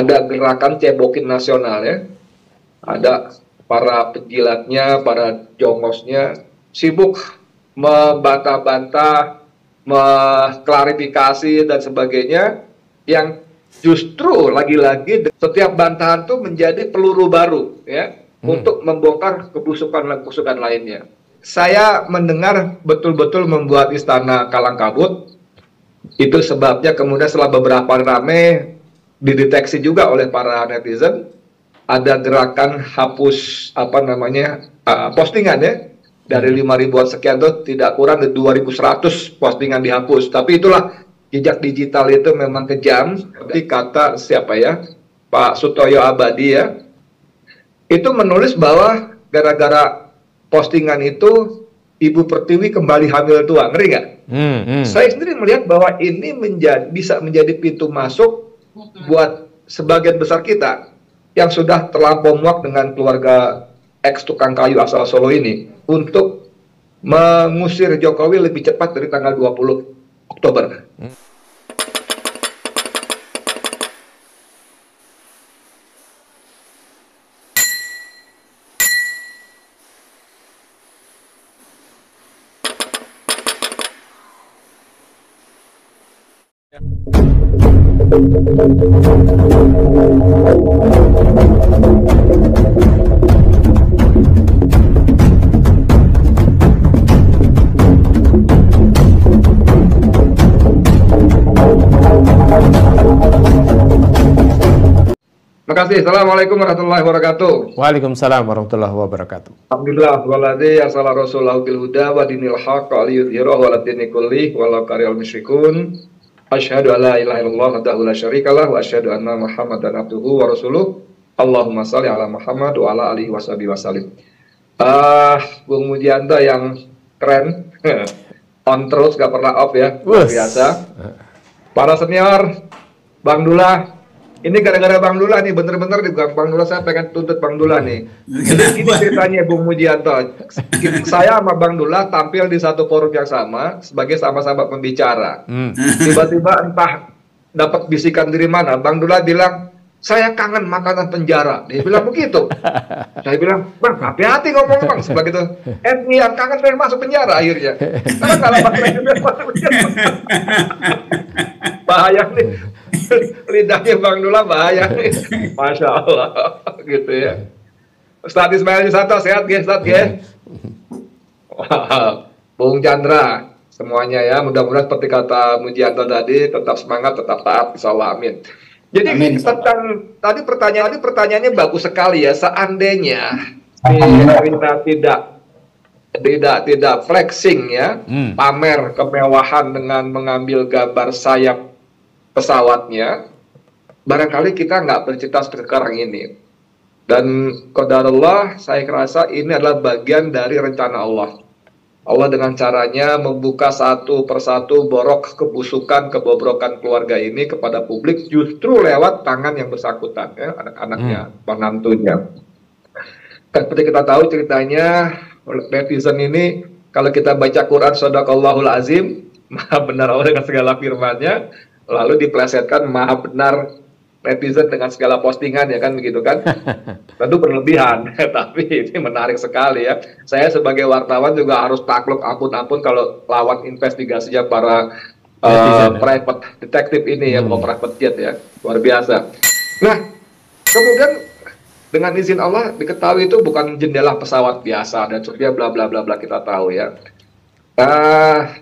ada gerakan cebokin nasional ya, ada para penjilatnya, para jongosnya sibuk membantah-bantah, mengklarifikasi dan sebagainya, yang justru lagi-lagi setiap bantahan tuh menjadi peluru baru ya untuk membongkar kebusukan-kebusukan lainnya. Saya mendengar betul-betul membuat istana kalang kabut. Itu sebabnya kemudian setelah beberapa rame dideteksi juga oleh para netizen, ada gerakan hapus postingan ya, dari 5.000-an sekian itu tidak kurang dari 2.100 postingan dihapus. Tapi itulah, jejak digital itu memang kejam. Seperti kata siapa ya, Pak Sutoyo Abadi ya, itu menulis bahwa gara-gara postingan itu Ibu Pertiwi kembali hamil tua. Ngeri nggak? Saya sendiri melihat bahwa ini bisa menjadi pintu masuk buat sebagian besar kita yang sudah terlampau muak dengan keluarga ex tukang kayu asal Solo ini untuk mengusir Jokowi lebih cepat dari tanggal 20 Oktober. Terima kasih. Assalamualaikum warahmatullahi wabarakatuh. Waalaikumsalam warahmatullahi wabarakatuh. Alhamdulillah walladzi arsala rasulahu bil huda wa dinil haqq liyudhhirahu 'ala dini kullih walau karihal musyrikun. Asyhadu an la ilaha illallah wahdahu la syarikalah wa asyhadu anna Muhammadan abduhu wa rasuluh. Allahumma shalli ala Muhammad wa ala alihi washabihi wasallim. Bung Mujianto yang keren. On terus, gak pernah off ya. Luar biasa. Para senior, Bang Dullah. Ini gara-gara Bang Dullah nih, bener-bener di Bang Dullah, saya pengen tuntut Bang Dullah nih. Ini ceritanya Bung Mujianto. Saya sama Bang Dullah tampil di satu forum yang sama sebagai sama-sama pembicara. Tiba-tiba entah dapat bisikan dari mana, Bang Dullah bilang, saya kangen makanan penjara. Dia bilang begitu. Saya bilang, Bang, hati-hati ngomong Bang. Sebegitu, yang kangen pengen masuk penjara akhirnya. Karena kalau pengen masuk penjara, bahaya nih. Lidahnya Bang Dullah bahaya nih. Masya Allah. Gitu ya. Ustadz Ismail Yusanto, sehat ya Ustadz ya? Bung Chandra, semuanya ya. Mudah-mudahan seperti kata Mujianto tadi, tetap semangat, tetap taat. Insyaallah, amin. Jadi amin. Tadi pertanyaannya bagus sekali ya. Seandainya kita tidak flexing ya, pamer kemewahan dengan mengambil gambar sayap pesawatnya, barangkali kita nggak bercerita sekarang ini. Dan qadarullah, saya rasa ini adalah bagian dari rencana Allah. Allah dengan caranya membuka satu persatu borok kebusukan, kebobrokan keluarga ini kepada publik justru lewat tangan yang bersangkutan, ya, anak-anaknya, menantunya. Kan seperti kita tahu ceritanya, netizen ini kalau kita baca Quran Shadaqallahul Azim, maha benar Allah dengan segala firman-Nya, lalu diplesetkan maha benar netizen dengan segala postingan, ya kan begitu kan. Tentu berlebihan, tapi ini menarik sekali ya. Saya sebagai wartawan juga harus takluk ampun-ampun kalau lawan investigasinya para private detective ini ya, private jet ya, luar biasa. Nah, kemudian dengan izin Allah diketahui itu bukan jendela pesawat biasa dan sebagainya, bla bla bla bla, kita tahu ya.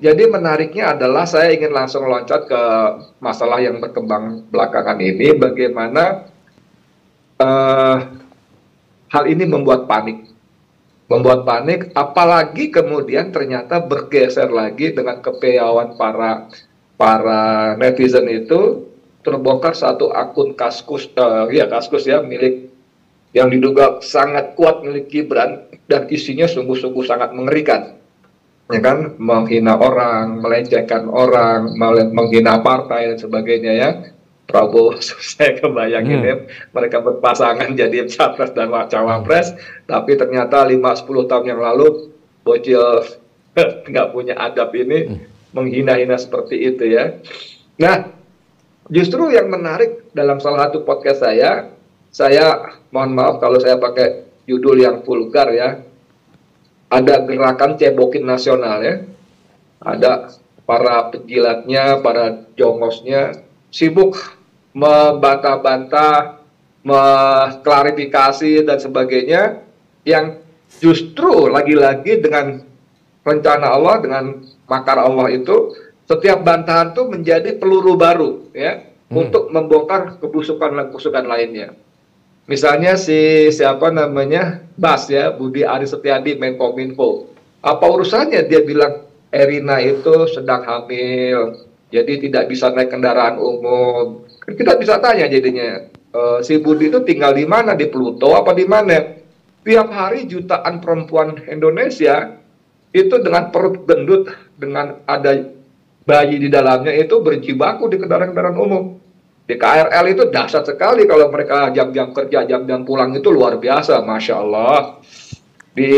Jadi menariknya adalah saya ingin langsung loncat ke masalah yang berkembang belakangan ini, bagaimana hal ini membuat panik, apalagi kemudian ternyata bergeser lagi dengan kepiawaian para netizen itu, terbongkar satu akun Kaskus ya, milik yang diduga sangat kuat milik Gibran, dan isinya sungguh-sungguh sangat mengerikan. Ya kan, menghina orang, melecehkan orang, menghina partai dan sebagainya ya. Prabowo, saya kebayangin ya, mereka berpasangan jadi capres dan cawapres, tapi ternyata 5-10 tahun yang lalu bocil nggak punya adab ini menghina-hina seperti itu ya. Nah, Justru yang menarik dalam salah satu podcast saya mohon maaf kalau saya pakai judul yang vulgar ya, ada gerakan cebokin nasional ya, ada para penjilatnya, para jongosnya sibuk membantah-bantah, mengklarifikasi dan sebagainya, yang justru lagi-lagi dengan rencana Allah, dengan makar Allah itu, setiap bantahan itu menjadi peluru baru ya untuk membongkar kebusukan lainnya. Misalnya siapa namanya Bas ya, Budi Aris Setiadi, Menkominfo. Apa urusannya dia bilang Erina itu sedang hamil, jadi tidak bisa naik kendaraan umum. Kita bisa tanya jadinya, si Budi itu tinggal di mana, di Pluto apa di mana? Tiap hari jutaan perempuan Indonesia itu dengan perut gendut, dengan ada bayi di dalamnya itu berjibaku di kendaraan-kendaraan umum. Di KRL itu dahsyat sekali kalau mereka jam-jam kerja, jam-jam pulang itu luar biasa, Masya Allah. Di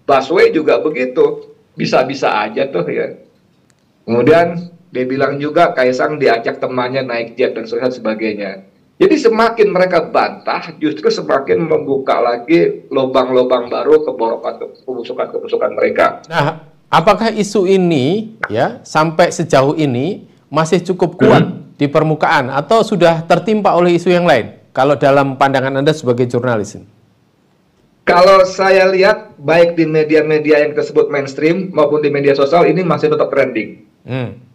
busway juga begitu, bisa-bisa aja tuh ya. Kemudian dia bilang juga Kaisang diajak temannya naik jet dan sebagainya. Jadi semakin mereka bantah, justru semakin membuka lagi lubang-lubang baru kebusukan mereka. Nah, apakah isu ini ya sampai sejauh ini masih cukup kuat di permukaan atau sudah tertimpa oleh isu yang lain? Kalau dalam pandangan Anda sebagai jurnalis? Kalau saya lihat baik di media-media yang disebut mainstream maupun di media sosial ini masih tetap trending.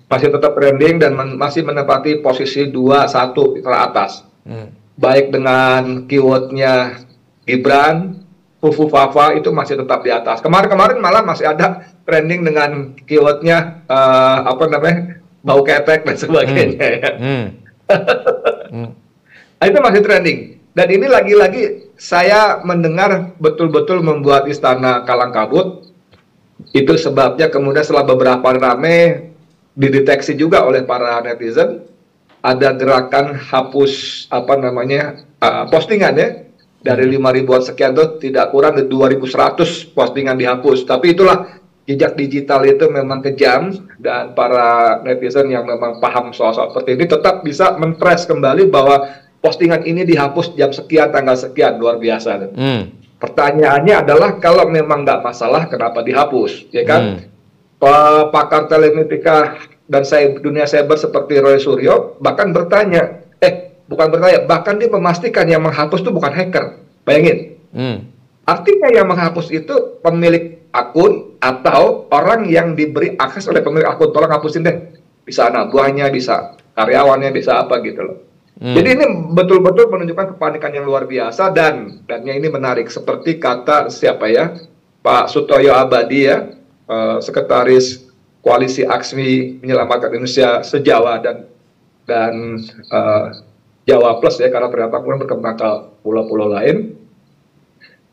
Masih tetap trending dan masih menempati posisi 2-1 teratas. Baik dengan keywordnya Gibran, Fufu Fafa itu masih tetap di atas. Kemarin-kemarin malah masih ada trending dengan keywordnya bau ketek dan sebagainya. Itu masih trending. Dan ini lagi-lagi saya mendengar betul-betul membuat istana kalang kabut. Itu sebabnya kemudian setelah beberapa rame dideteksi juga oleh para netizen, ada gerakan hapus postingan ya, dari 5.000-an sekian itu tidak kurang dari 2.100 postingan dihapus. Tapi itulah jejak digital itu memang kejam, dan para netizen yang memang paham soal-soal seperti ini tetap bisa men-trace kembali bahwa postingan ini dihapus jam sekian, tanggal sekian, luar biasa. Pertanyaannya adalah kalau memang nggak masalah, kenapa dihapus, ya kan? Pakar telematika dan dunia cyber seperti Roy Suryo bahkan bahkan dia memastikan yang menghapus itu bukan hacker. Bayangin. Artinya yang menghapus itu pemilik akun atau orang yang diberi akses oleh pemilik akun. Tolong hapusin deh. Bisa anak buahnya, bisa karyawannya, bisa apa gitu loh. Jadi ini betul-betul menunjukkan kepanikan yang luar biasa, dan ini menarik seperti kata siapa ya, Pak Sutoyo Abadi ya, Sekretaris Koalisi Aksi Menyelamatkan Indonesia Sejawa dan Jawa Plus ya, karena ternyata kemudian berkembang ke pulau-pulau lain,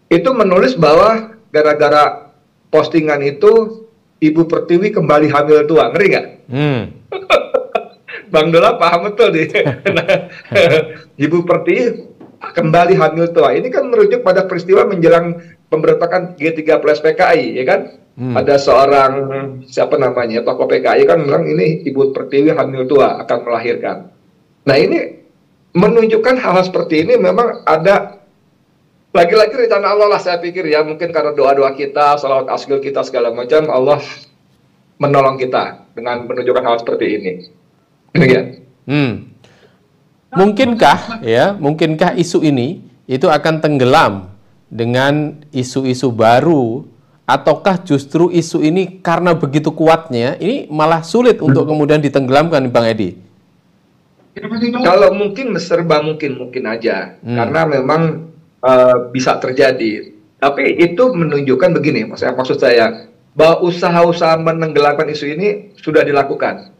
itu menulis bahwa gara-gara postingan itu Ibu Pertiwi kembali hamil tua. Ngeri nggak? Bang Dola paham betul nih. Ibu Pertiwi kembali hamil tua. Ini kan merujuk pada peristiwa menjelang pemberontakan G30 PKI, ya kan? Ada seorang tokoh PKI kan bilang ini Ibu Pertiwi hamil tua akan melahirkan. Nah ini menunjukkan hal-hal seperti ini memang ada lagi-lagi rencana Allah lah, saya pikir ya, mungkin karena doa-doa kita, salawat asgil kita segala macam, Allah menolong kita dengan menunjukkan hal seperti ini. Demikian. Mungkinkah isu ini itu akan tenggelam dengan isu-isu baru, ataukah justru isu ini karena begitu kuatnya ini malah sulit untuk kemudian ditenggelamkan, Bang Edi? Kalau mungkin serba mungkin aja, karena memang bisa terjadi. Tapi itu menunjukkan begini, maksud saya bahwa usaha-usaha menenggelamkan isu ini sudah dilakukan.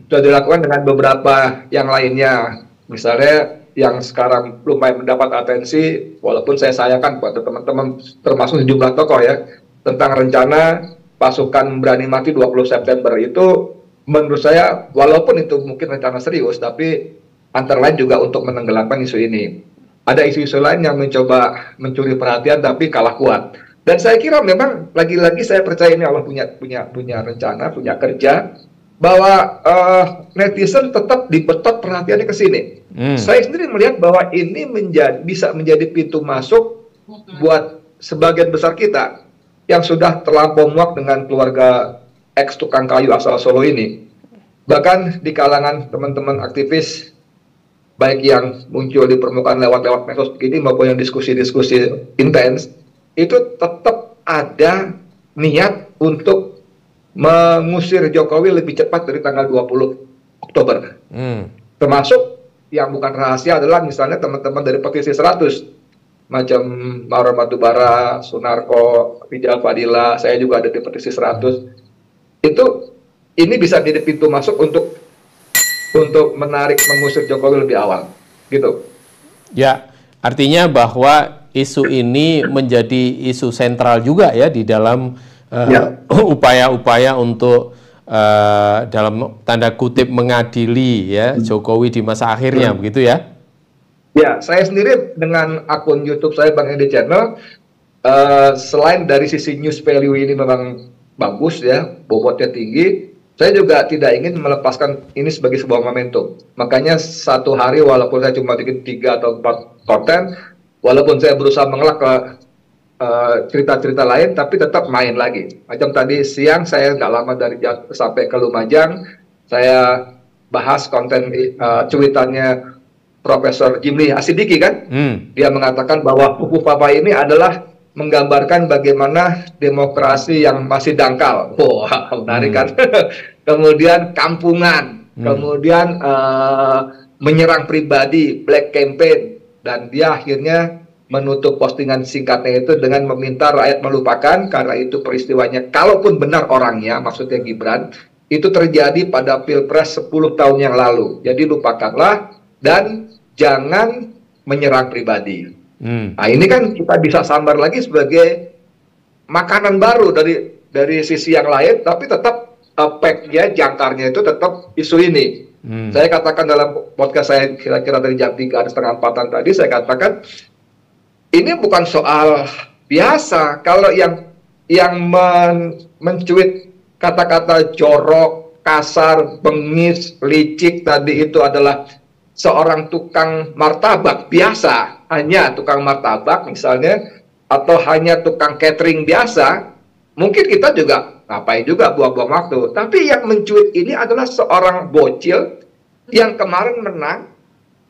Sudah dilakukan dengan beberapa yang lainnya. Misalnya yang sekarang lumayan mendapat atensi, walaupun saya sayangkan pada teman-teman termasuk sejumlah tokoh ya, tentang rencana pasukan berani mati 20 September itu, menurut saya walaupun itu mungkin rencana serius, tapi antara lain juga untuk menenggelamkan isu ini. Ada isu-isu lain yang mencoba mencuri perhatian tapi kalah kuat. Dan saya kira memang lagi-lagi saya percaya ini Allah punya rencana, punya kerja. bahwa netizen tetap dibetot perhatiannya ke sini. Saya sendiri melihat bahwa ini bisa menjadi pintu masuk buat sebagian besar kita yang sudah terlampau muak dengan keluarga ex tukang kayu asal Solo ini. Bahkan di kalangan teman-teman aktivis, baik yang muncul di permukaan lewat medsos begini maupun yang diskusi-diskusi intens, itu tetap ada niat untuk mengusir Jokowi lebih cepat dari tanggal 20 Oktober. Termasuk yang bukan rahasia adalah misalnya teman-teman dari petisi 100, macam Maurer Batubara, Sunarko, Rijal Fadila, saya juga ada di petisi 100. Ini bisa jadi pintu masuk untuk menarik, mengusir Jokowi lebih awal, gitu. Ya, artinya bahwa isu ini menjadi isu sentral juga ya di dalam upaya-upaya untuk dalam tanda kutip mengadili ya Jokowi di masa akhirnya, begitu ya? Ya, saya sendiri dengan akun YouTube saya Bang Edi Channel, selain dari sisi news value ini memang bagus ya, bobotnya tinggi, saya juga tidak ingin melepaskan ini sebagai sebuah momentum. Makanya satu hari walaupun saya cuma bikin 3 atau 4 konten, walaupun saya berusaha mengelak ke cerita-cerita lain, tapi tetap main lagi. Macam tadi siang saya nggak lama dari sampai ke Lumajang, saya bahas konten cuitannya Profesor Jimli Asidiki kan. Dia mengatakan bahwa buku Papa ini adalah menggambarkan bagaimana demokrasi yang masih dangkal. Wah, menarik kan. Kemudian kampungan, kemudian menyerang pribadi, black campaign, dan dia akhirnya menutup postingan singkatnya itu dengan meminta rakyat melupakan karena itu peristiwanya, kalaupun benar orangnya, maksudnya Gibran, itu terjadi pada Pilpres 10 tahun yang lalu. Jadi lupakanlah dan jangan menyerang pribadi. Nah ini kan kita bisa sambar lagi sebagai makanan baru dari sisi yang lain, tapi tetap pack-nya, jangkarnya itu tetap isu ini. Saya katakan dalam podcast saya kira-kira dari jam 3 setengah 4 tadi, saya katakan ini bukan soal biasa. Kalau yang mencuit kata-kata jorok, kasar, bengis, licik tadi itu adalah seorang tukang martabak biasa, hanya tukang martabak misalnya, atau hanya tukang catering biasa, mungkin kita juga ngapain juga buang-buang waktu. Tapi yang mencuit ini adalah seorang bocil yang kemarin menang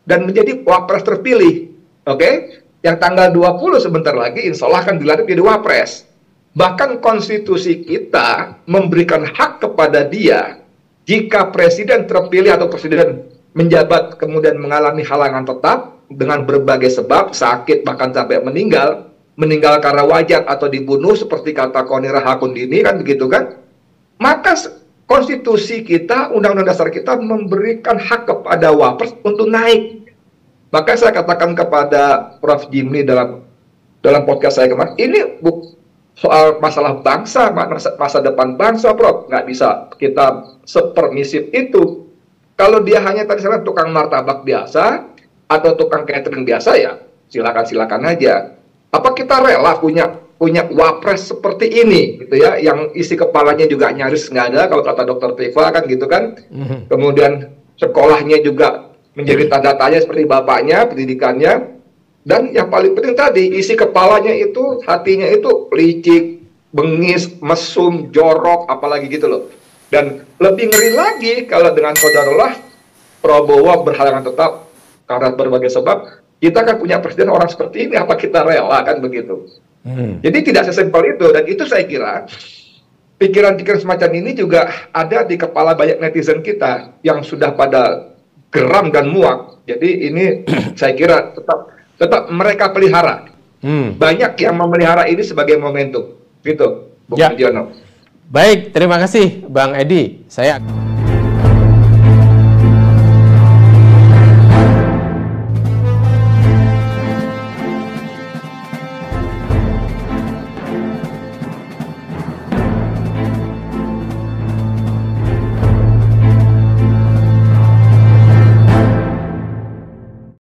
dan menjadi wapres terpilih. Oke? Yang tanggal 20 sebentar lagi insya Allah akan dilantik jadi wapres. Bahkan konstitusi kita memberikan hak kepada dia jika presiden terpilih atau presiden menjabat kemudian mengalami halangan tetap dengan berbagai sebab, sakit bahkan sampai meninggal karena wajar atau dibunuh seperti kata Koni Rahakundini kan begitu kan, maka konstitusi kita, undang-undang dasar kita memberikan hak kepada wapres untuk naik. Maka saya katakan kepada Prof. Jimli dalam podcast saya kemarin, ini soal masalah bangsa, masa depan bangsa, Prof. Nggak bisa kita sepermisif itu. Kalau dia hanya tadi saya tukang martabak biasa atau tukang catering biasa, ya silakan aja. Apa kita rela punya wapres seperti ini, gitu ya, yang isi kepalanya juga nyaris nggak ada, kalau kata Dokter Tifa kan gitu kan. Kemudian sekolahnya juga menjadi tanda tanya seperti bapaknya, pendidikannya, dan yang paling penting tadi, isi kepalanya itu, hatinya itu licik, bengis, mesum, jorok, apalagi gitu loh. Dan lebih ngeri lagi kalau dengan qadarullah Prabowo berhalangan tetap karena berbagai sebab, kita kan punya presiden orang seperti ini, apa kita rela kan begitu. Jadi tidak sesimpel itu, dan itu saya kira pikiran-pikiran semacam ini juga ada di kepala banyak netizen kita yang sudah pada geram dan muak. Jadi ini saya kira tetap mereka pelihara. Banyak yang memelihara ini sebagai momentum. Gitu, Bung Jono. Baik, terima kasih Bang Edi. Saya